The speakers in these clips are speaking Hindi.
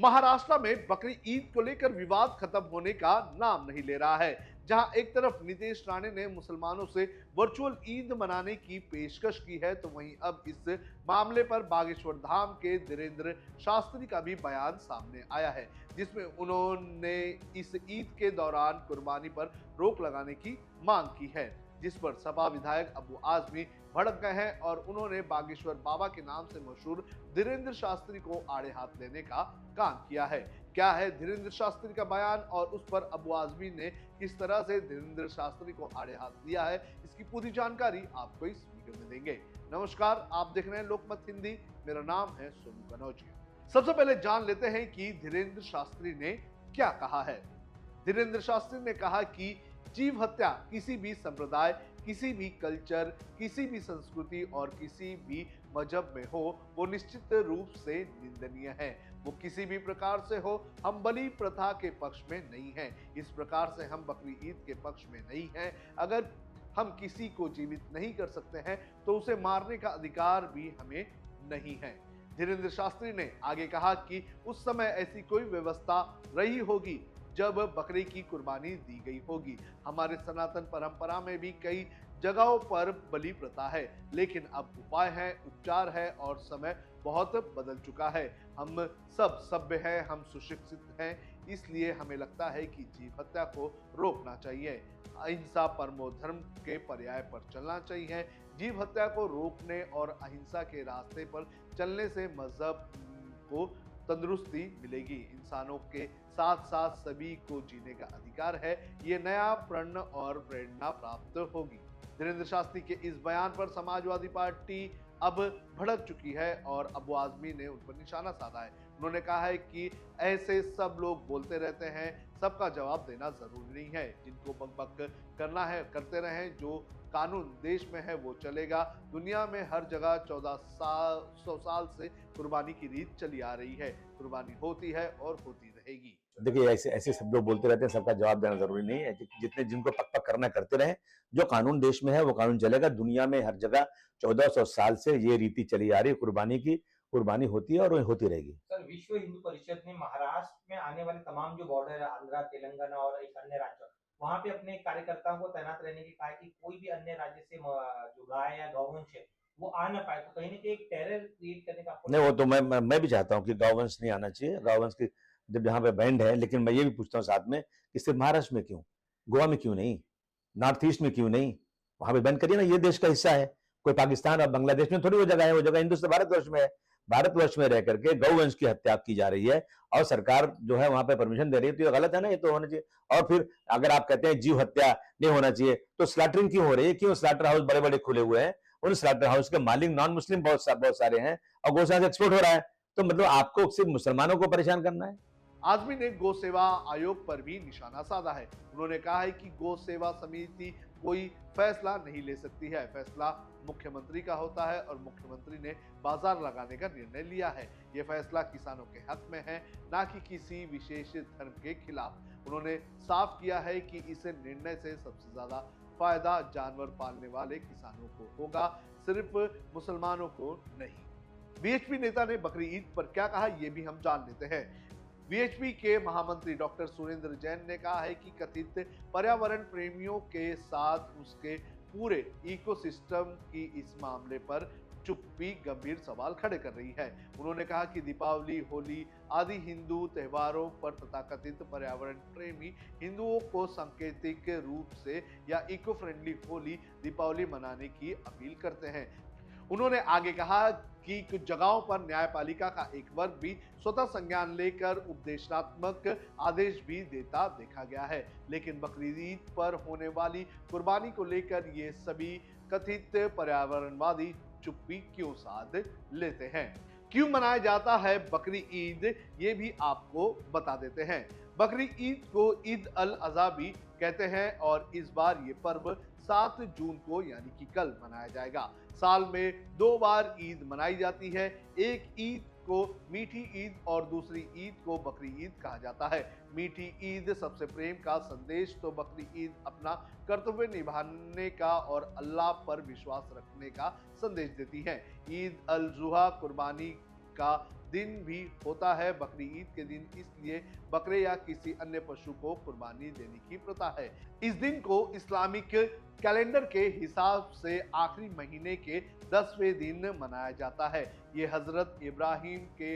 महाराष्ट्र में बकरी ईद को लेकर विवाद खत्म होने का नाम नहीं ले रहा है। जहां एक तरफ नीतीश राणे ने मुसलमानों से वर्चुअल ईद मनाने की पेशकश की है, तो वहीं अब इस मामले पर बागेश्वर धाम के धीरेन्द्र शास्त्री का भी बयान सामने आया है, जिसमें उन्होंने इस ईद के दौरान कुर्बानी पर रोक लगाने की मांग की है, जिस पर सपा विधायक अबू आजमी भड़क गए हैं और उन्होंने बागेश्वर बाबा के नाम से मशहूर धीरेन्द्र शास्त्री को आड़े हाथ लेने का काम किया है। क्या है धीरेन्द्र शास्त्री का बयान और उस पर अबू आजमी ने किस तरह से धीरेन्द्र शास्त्री को आड़े हाथ लिया है, इसकी पूरी जानकारी आपको इस वीडियो में देंगे। नमस्कार, आप देख रहे हैं लोकमत हिंदी। मेरा नाम है सोनू कनौजिया। सबसे पहले जान लेते हैं कि धीरेन्द्र शास्त्री ने क्या कहा है। धीरेन्द्र शास्त्री ने कहा कि जीव हत्या किसी भी संप्रदाय, किसी भी कल्चर, किसी भी संस्कृति और किसी भी मजहब में हो, वो निश्चित रूप से निंदनीय है। वो किसी भी प्रकार से हो, हम बलि प्रथा के पक्ष में नहीं हैं। इस प्रकार से हम बकरी ईद के पक्ष में नहीं हैं। अगर हम किसी को जीवित नहीं कर सकते हैं तो उसे मारने का अधिकार भी हमें नहीं है। धीरेन्द्र शास्त्री ने आगे कहा कि उस समय ऐसी कोई व्यवस्था रही होगी जब बकरी की कुर्बानी दी गई होगी। हमारे सनातन परंपरा में भी कई जगहों पर बलि प्रथा है, लेकिन अब उपाय है, उपचार है और समय बहुत बदल चुका है। हम सब सभ्य हैं, हम सुशिक्षित हैं, इसलिए हमें लगता है कि जीव हत्या को रोकना चाहिए। अहिंसा परमो धर्म के पर्याय पर चलना चाहिए। जीव हत्या को रोकने और अहिंसा के रास्ते पर चलने से मजहब को तंदुरुस्ती मिलेगी। इंसानों के साथ साथ सभी को जीने का अधिकार है। ये नया प्रण और प्रेरणा प्राप्त होगी। धीरेन्द्र शास्त्री के इस बयान पर समाजवादी पार्टी अब भड़क चुकी है और अबू आजमी ने उन पर निशाना साधा है। उन्होंने कहा है कि ऐसे सब लोग बोलते रहते हैं, सबका जवाब देना जरूरी नहीं है। जिनको बकबक करना है करते रहें, जो कानून देश में है वो चलेगा। दुनिया में हर जगह 100 साल से कुर्बानी की रीत चली आ रही है। कुर्बानी होती है और होती रहेगी। देखिए, ऐसे ऐसे सब लोग बोलते रहते हैं, सबका जवाब देना जरूरी नहीं है। जितने जिनको पक पक करना करते रहे। जो कानून देश में है वो कानून चलेगा। दुनिया में हर जगह 1400 साल से ये रीति चली आ रही है कुर्बानी की। कुर्बानी होती है और होती रहेगी। सर, विश्व हिंदू परिषद ने महाराष्ट्र में आने वाले तमाम जो बॉर्डर है, आंध्रा, तेलंगाना और एक अन्य राज्य, वहां पे अपने कार्यकर्ताओं को तैनात रहने की कहा है कि कोई भी अन्य राज्य से जो गाय या गौवंश है वो आ ना पाए। तो कहीं ना कहीं एक टेरर क्रिएट करने का आपको नहीं, वो तो मैं भी चाहता हूँ कि गौवंश नहीं आना चाहिए। गौवंश की जब यहाँ पे बैंड है, लेकिन मैं ये भी पूछता हूँ साथ में कि सिर्फ महाराष्ट्र में क्यों, गोवा में क्यों नहीं, नॉर्थ ईस्ट में क्यों नहीं, वहां पे बैंड करिए ना। ये देश का हिस्सा है। कोई पाकिस्तान और बांग्लादेश में थोड़ी वो जगह है। वो जगह हिंदुस्तान भारतवर्ष में है। भारतवर्ष में रह करके गौवंश की हत्या की जा रही है और सरकार जो है वहां पे परमिशन दे रही है, तो ये गलत है ना। ये तो होना चाहिए। और फिर अगर आप कहते हैं जीव हत्या नहीं होना चाहिए, तो स्लॉटरिंग क्यों हो रही है? क्यों स्लॉटर हाउस बड़े बड़े खुले हुए हैं? उन स्लॉटर हाउस के मालिक नॉन मुस्लिम बहुत सारे हैं और गोशाला से एक्सपोर्ट हो रहा है। तो मतलब आपको सिर्फ मुसलमानों को परेशान करना है? आजमी ने गौ सेवा आयोग पर भी निशाना साधा है। उन्होंने कहा है कि गौ सेवा समिति कोई फैसला नहीं ले सकती है। फैसला मुख्यमंत्री का होता है और मुख्यमंत्री ने बाजार लगाने का निर्णय लिया है। यह फैसला किसानों के हक में है, ना कि किसी विशेष धर्म के खिलाफ। उन्होंने साफ किया है कि इस निर्णय से सबसे ज्यादा फायदा जानवर पालने वाले किसानों को होगा, सिर्फ मुसलमानों को नहीं। बीएचपी नेता ने बकरी ईद पर क्या कहा, यह भी हम जान लेते हैं। बीएचपी के महामंत्री डॉक्टर सुरेंद्र जैन ने कहा है कि कथित पर्यावरण प्रेमियों के साथ उसके पूरे इकोसिस्टम की इस मामले पर चुप्पी गंभीर सवाल खड़े कर रही है। उन्होंने कहा कि दीपावली, होली आदि हिंदू त्योहारों पर तथाकथित पर्यावरण प्रेमी हिंदुओं को सांकेतिक रूप से या इको फ्रेंडली होली, दीपावली मनाने की अपील करते हैं। उन्होंने आगे कहा कि कुछ जगहों पर न्यायपालिका का एक वर्ग भी स्वतः संज्ञान लेकर उपदेशात्मक आदेश भी देता देखा गया है, लेकिन बकरी ईद पर होने वाली कुर्बानी को लेकर ये सभी कथित पर्यावरणवादी चुप्पी क्यों साध लेते हैं। क्यों मनाया जाता है बकरी ईद, ये भी आपको बता देते हैं। बकरी ईद को ईद अल अज़हा भी कहते हैं और इस बार ये पर्व 7 जून को यानी कि कल मनाया जाएगा। साल में 2 बार ईद मनाई जाती है। एक ईद को मीठी ईद और दूसरी ईद को बकरी ईद कहा जाता है। मीठी ईद सबसे प्रेम का संदेश, तो बकरी ईद अपना कर्तव्य निभाने का और अल्लाह पर विश्वास रखने का संदेश देती है। ईद अल जुहा कुर्बानी का दिन भी होता है बकरी ईद के दिन, इसलिए बकरे या किसी अन्य पशु को कुर्बानी देने की प्रथा है। इस दिन को इस्लामिक कैलेंडर के हिसाब से आखिरी महीने के 10वें दिन मनाया जाता है। ये हजरत इब्राहिम के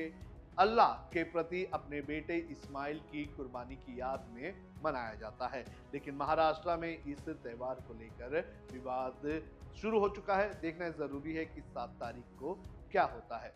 अल्लाह के प्रति अपने बेटे इस्माइल की कुर्बानी की याद में मनाया जाता है। लेकिन महाराष्ट्र में इस त्योहार को लेकर विवाद शुरू हो चुका है। देखना जरूरी है कि 7 तारीख को क्या होता है।